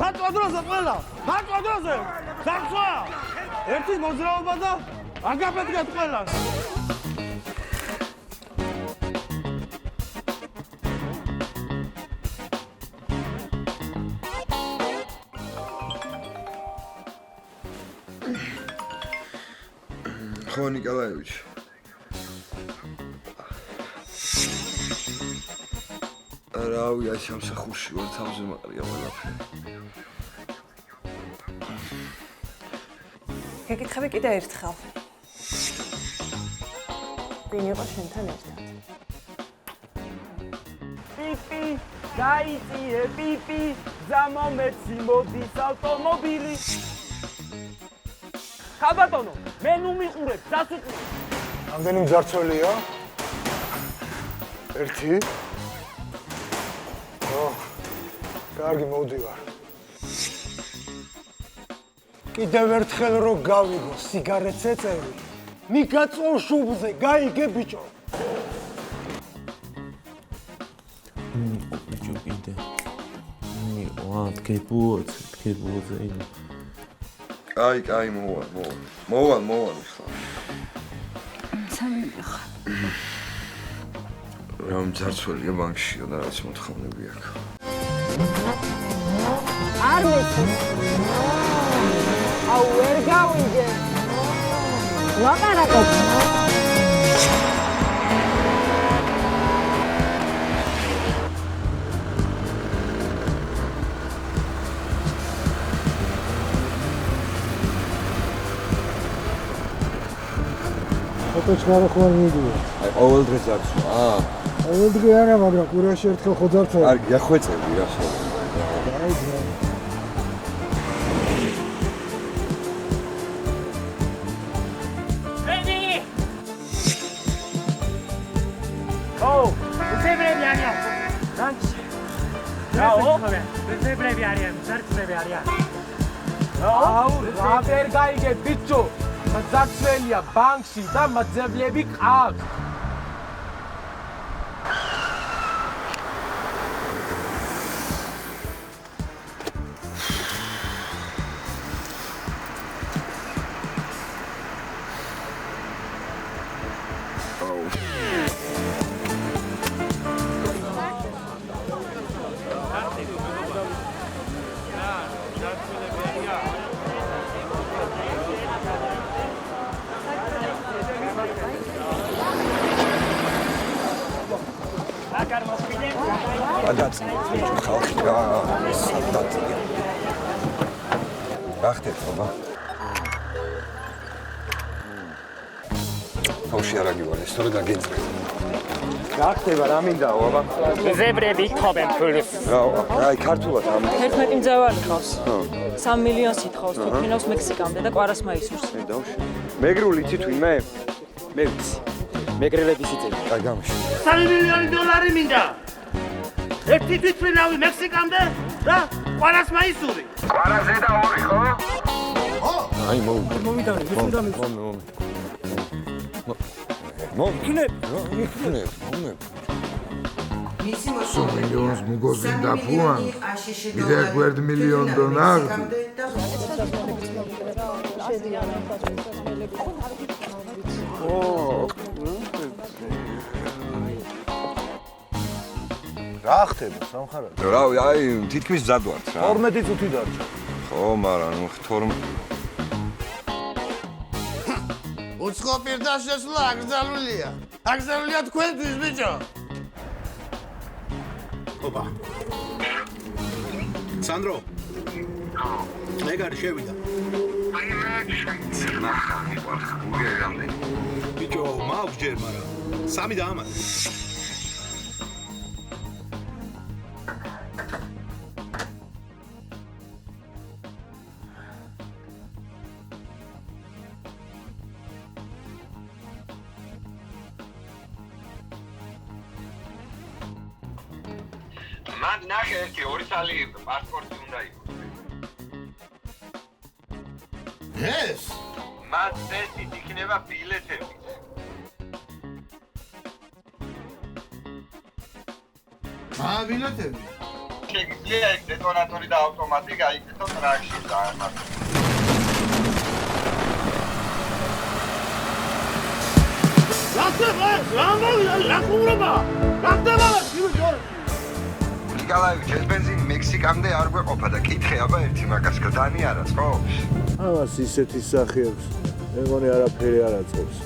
Გაკვადროზე ყველა! გაკვადროზე! სახსვა! ერთის მოძრაობა და აგაფეთქეთ ყველას! ხო, ნიკოლაევიჩ. რავი, აი სამსახურში ვარ, თავზე მაყრია ყველაფერი. გეკითხები კიდე ერთხელ. ვინ იყო შენთან ერთად? პიპი, გაიწიე პიპი, ზამომეცი მოდის ავტომობილი. ხაბატონო, მე ნუ მიყურებ, დასუწი. რამდენი მძარცველია? ერთი? კარგი, მოვდივარ. კიდევ ერთხელ რო გავიგო სიგარეტს ეწევი, მიგაწვევ შუბლზე, გაიგე ბიჭო. ბიჭო კიდე. ვა, დგებუოზე ინა. კაი, მოვალ ხა. სამიხა. რა მძარცველია ბანკშია და რაც მოთხოვნები აქვს. არ მეცი. აუ ვერ გავიგე. ლაპარაკობ. ოტოჩქარა ხო არ მიდია. აი ყოველ დღეს ძარცვა. ყოველ დღე არა, მაგრამ კვირაში ერთხელ ხო ძარცვა. კარგი, გახვეწები რა ხო. აუ, რა ვერ გაიგე ბიჭო. მძარცველია ბანკში და მაძებლები ყავს. ხალხი რა სადაცია. რა ხდება ხობა? თავში არ აგივარ, სწორედ აგენწრე. რა ხდება, რა მინდაო, აბა? ზებრები ითხოვენ ფულს. აი ქართულად ამ 11 მძევალი ხავს. 3 მილიონს ითხოვს, თუ ფინავს მექსიკამდე და კვარას მაისურს. დავში. მეგრული იცით ვინმე? მე ვიცი. მეგრელების იცით. აი გამში. 3 მილიონი დოლარი მინდა. ერთი თვითმფრინავი მექსიკამდე და კვარას მაისური. კვარაზე და ორი ხო? აი მომიდანე, Milhões mugozin da puan. Bide guard milyon dolar. რა ხდება სამხარად? რავი, აი თითქმის მზად ვართ რა. 12 წუთი დარჩა. ხო, მაგრამ ნუ 12 უცხო პირდა შესვლა აკრძალულია. აკრძალულია თქვენთვის ბიჭო. ოპა. სანდრო. მეგარი შევიდა. აი მე შემცნახა ვარ გუგერამდე. ბიჭო, მაქვს ჯერ, მაგრამ 3 დაამატე. მან ნახე ერთი 2 წელი პასპორტი უნდა იყოს. ეს? მათ წესით იქნება ბილეთები. ბილეთები? შეგიძლია ეს დეტონატორი და ავტომატი გაიგეთო ტრაქში დაამატო. ნიკოლაევიჩ, ეს ბენზინი მექსიკამდე არ გვეყოფა და კითხე აბა ერთი მაგას გდანი არას, ხო? ამას ისეთი სახე აქვს. მე მგონი არაფერი არ აწყობს.